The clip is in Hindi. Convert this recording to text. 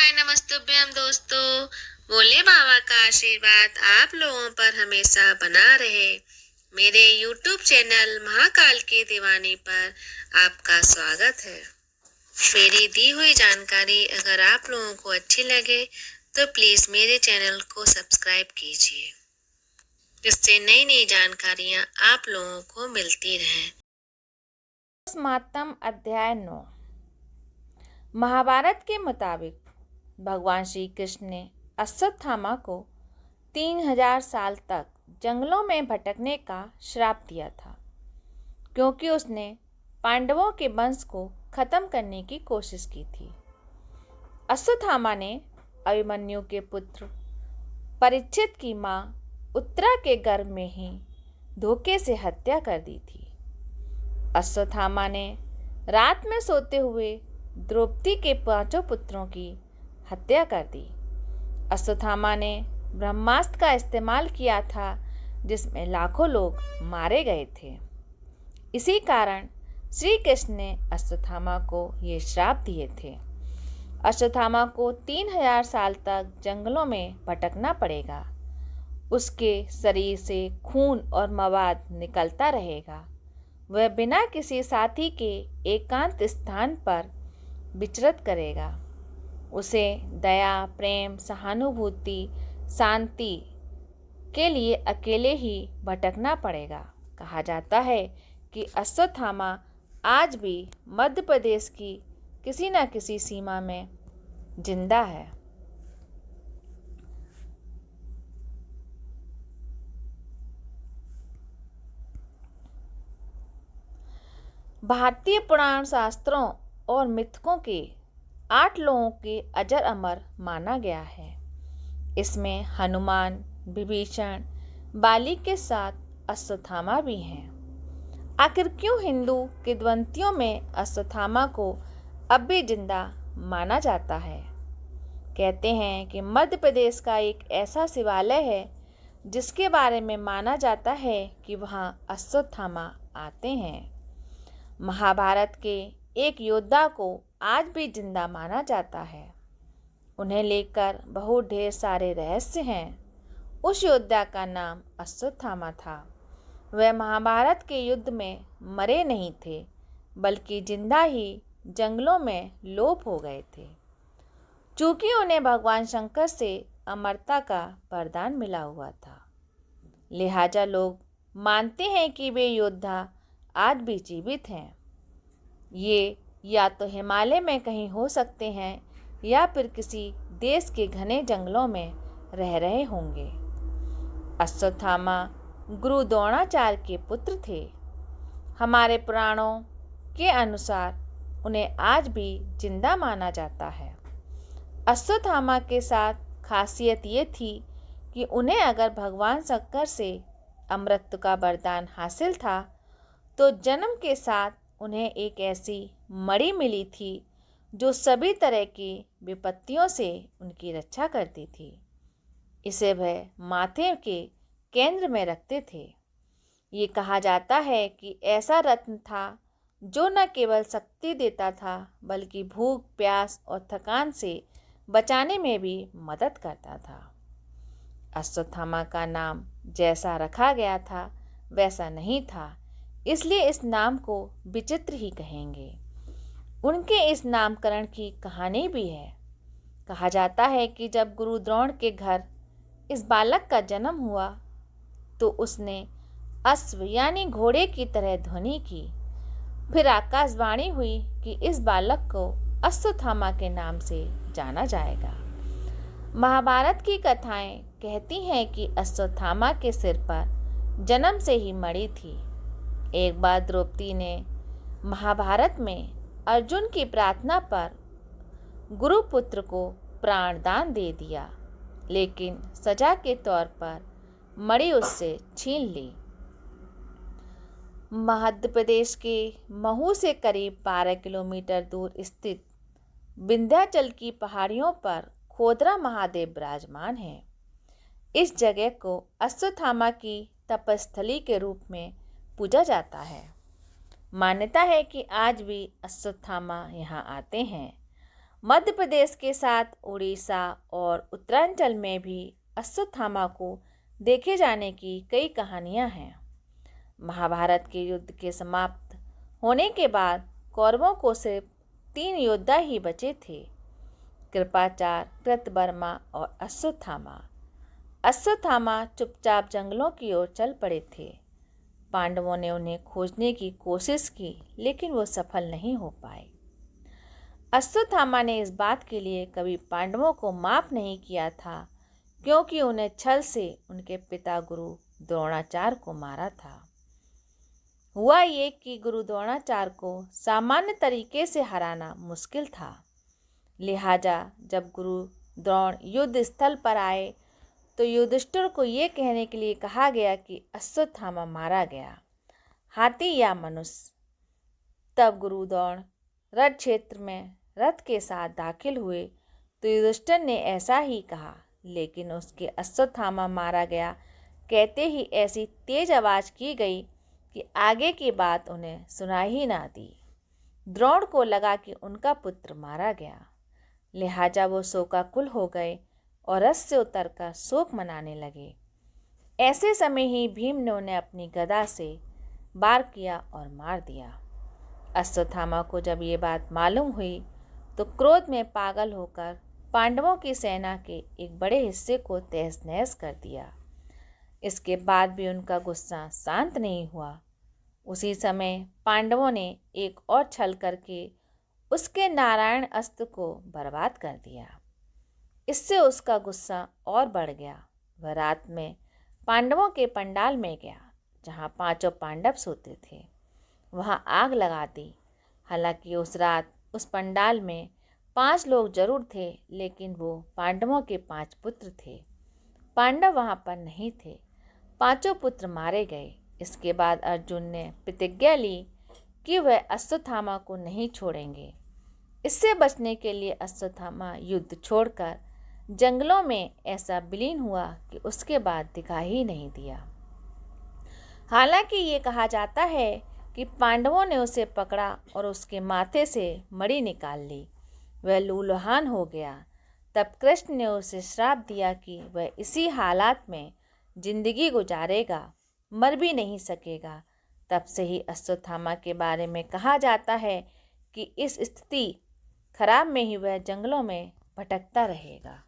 हाय नमस्तुभ्यम दोस्तों। भोले बाबा का आशीर्वाद आप लोगों पर हमेशा बना रहे। मेरे YouTube चैनल महाकाल की दीवानी पर आपका स्वागत है। मेरी दी हुई जानकारी अगर आप लोगों को अच्छी लगे तो प्लीज मेरे चैनल को सब्सक्राइब कीजिए, जिससे नई नई जानकारियां आप लोगों को मिलती रहें। मातम अध्याय 9। महाभारत के मुताबिक भगवान श्री कृष्ण ने अश्वत्थामा को 3000 साल तक जंगलों में भटकने का श्राप दिया था, क्योंकि उसने पांडवों के वंश को खत्म करने की कोशिश की थी। अश्वत्थामा ने अभिमन्यु के पुत्र परीक्षित की मां उत्तरा के गर्भ में ही धोखे से हत्या कर दी थी। अश्वत्थामा ने रात में सोते हुए द्रौपदी के 5 पुत्रों की हत्या कर दी। अश्वत्थामा ने ब्रह्मास्त्र का इस्तेमाल किया था, जिसमें लाखों लोग मारे गए थे। इसी कारण श्री कृष्ण ने अश्वत्थामा को ये श्राप दिए थे। अश्वत्थामा को 3000 साल तक जंगलों में भटकना पड़ेगा। उसके शरीर से खून और मवाद निकलता रहेगा। वह बिना किसी साथी के एकांत स्थान पर विचरत करेगा। उसे दया, प्रेम, सहानुभूति, शांति के लिए अकेले ही भटकना पड़ेगा। कहा जाता है कि अश्वत्थामा आज भी मध्य प्रदेश की किसी न किसी सीमा में जिंदा है। भारतीय पुराण शास्त्रों और मिथकों के 8 लोगों के अजर अमर माना गया है। इसमें हनुमान, विभीषण, बाली के साथ अश्वत्थामा भी हैं। आखिर क्यों हिंदू किंवदंतियों में अश्वत्थामा को अब भी जिंदा माना जाता है? कहते हैं कि मध्य प्रदेश का एक ऐसा शिवालय है जिसके बारे में माना जाता है कि वहाँ अश्वत्थामा आते हैं। महाभारत के एक योद्धा को आज भी जिंदा माना जाता है। उन्हें लेकर बहुत ढेर सारे रहस्य हैं। उस योद्धा का नाम अश्वत्थामा था। वह महाभारत के युद्ध में मरे नहीं थे, बल्कि जिंदा ही जंगलों में लोप हो गए थे। चूंकि उन्हें भगवान शंकर से अमरता का वरदान मिला हुआ था, लिहाजा लोग मानते हैं कि वे योद्धा आज भी जीवित हैं। ये या तो हिमालय में कहीं हो सकते हैं या फिर किसी देश के घने जंगलों में रह रहे होंगे। अश्वत्थामा गुरु द्रोणाचार्य के पुत्र थे। हमारे पुराणों के अनुसार उन्हें आज भी जिंदा माना जाता है। अश्वत्थामा के साथ खासियत ये थी कि उन्हें अगर भगवान शंकर से अमृत का वरदान हासिल था, तो जन्म के साथ उन्हें एक ऐसी मणि मिली थी जो सभी तरह की विपत्तियों से उनकी रक्षा करती थी। इसे वह माथे के केंद्र में रखते थे। ये कहा जाता है कि ऐसा रत्न था जो न केवल शक्ति देता था, बल्कि भूख, प्यास और थकान से बचाने में भी मदद करता था। अश्वत्थामा का नाम जैसा रखा गया था वैसा नहीं था, इसलिए इस नाम को विचित्र ही कहेंगे। उनके इस नामकरण की कहानी भी है। कहा जाता है कि जब गुरु द्रोण के घर इस बालक का जन्म हुआ, तो उसने अश्व यानी घोड़े की तरह ध्वनि की। फिर आकाशवाणी हुई कि इस बालक को अश्वत्थामा के नाम से जाना जाएगा। महाभारत की कथाएं कहती हैं कि अश्वत्थामा के सिर पर जन्म से ही मणि थी। एक बार द्रौपदी ने महाभारत में अर्जुन की प्रार्थना पर गुरुपुत्र को प्राणदान दे दिया, लेकिन सजा के तौर पर मणि उससे छीन ली। मध्य प्रदेश के महू से करीब 12 किलोमीटर दूर स्थित विंध्याचल की पहाड़ियों पर खोदरा महादेव विराजमान हैं। इस जगह को अश्वत्थामा की तपस्थली के रूप में पूजा जाता है। मान्यता है कि आज भी अश्वत्थामा यहाँ आते हैं। मध्य प्रदेश के साथ उड़ीसा और उत्तरांचल में भी अश्वत्थामा को देखे जाने की कई कहानियां हैं। महाभारत के युद्ध के समाप्त होने के बाद कौरवों को सिर्फ 3 योद्धा ही बचे थे, कृपाचार्य, कृतवर्मा और अश्वत्थामा। अश्वत्थामा चुपचाप जंगलों की ओर चल पड़े थे। पांडवों ने उन्हें खोजने की कोशिश की, लेकिन वो सफल नहीं हो पाए। अश्वत्थामा ने इस बात के लिए कभी पांडवों को माफ नहीं किया था, क्योंकि उन्हें छल से उनके पिता गुरु द्रोणाचार्य को मारा था। हुआ ये कि गुरु द्रोणाचार्य को सामान्य तरीके से हराना मुश्किल था। लिहाजा जब गुरु द्रोण युद्ध स्थल पर आए तो युधिष्ठिर को ये कहने के लिए कहा गया कि अश्वत्थामा मारा गया, हाथी या मनुष्य। तब गुरु द्रोण रण क्षेत्र में रथ के साथ दाखिल हुए तो युधिष्ठिर ने ऐसा ही कहा, लेकिन उसके अश्वत्थामा मारा गया कहते ही ऐसी तेज आवाज़ की गई कि आगे की बात उन्हें सुनाई ही ना दी। द्रोण को लगा कि उनका पुत्र मारा गया, लिहाजा वो शोकाकुल हो गए और रथ से उतरकर शोक मनाने लगे। ऐसे समय ही भीम ने उन्हें अपनी गदा से वार किया और मार दिया। अश्वत्थामा को जब ये बात मालूम हुई तो क्रोध में पागल होकर पांडवों की सेना के एक बड़े हिस्से को तहस नहस कर दिया। इसके बाद भी उनका गुस्सा शांत नहीं हुआ। उसी समय पांडवों ने एक और छल करके उसके नारायण अस्त्र को बर्बाद कर दिया। इससे उसका गुस्सा और बढ़ गया। वह रात में पांडवों के पंडाल में गया, जहाँ 5 पांडव सोते थे। वहाँ आग लगा दी। हालांकि उस रात उस पंडाल में 5 लोग जरूर थे, लेकिन वो पांडवों के 5 पुत्र थे। पांडव वहाँ पर नहीं थे। 5 पुत्र मारे गए। इसके बाद अर्जुन ने प्रतिज्ञा ली कि वह अश्वत्थामा को नहीं छोड़ेंगे। इससे बचने के लिए अश्वत्थामा युद्ध छोड़कर जंगलों में ऐसा विलीन हुआ कि उसके बाद दिखाई ही नहीं दिया। हालांकि ये कहा जाता है कि पांडवों ने उसे पकड़ा और उसके माथे से मणि निकाल ली। वह लूलहान हो गया। तब कृष्ण ने उसे श्राप दिया कि वह इसी हालात में जिंदगी गुजारेगा, मर भी नहीं सकेगा। तब से ही अश्वत्थामा के बारे में कहा जाता है कि इस स्थिति खराब में ही वह जंगलों में भटकता रहेगा।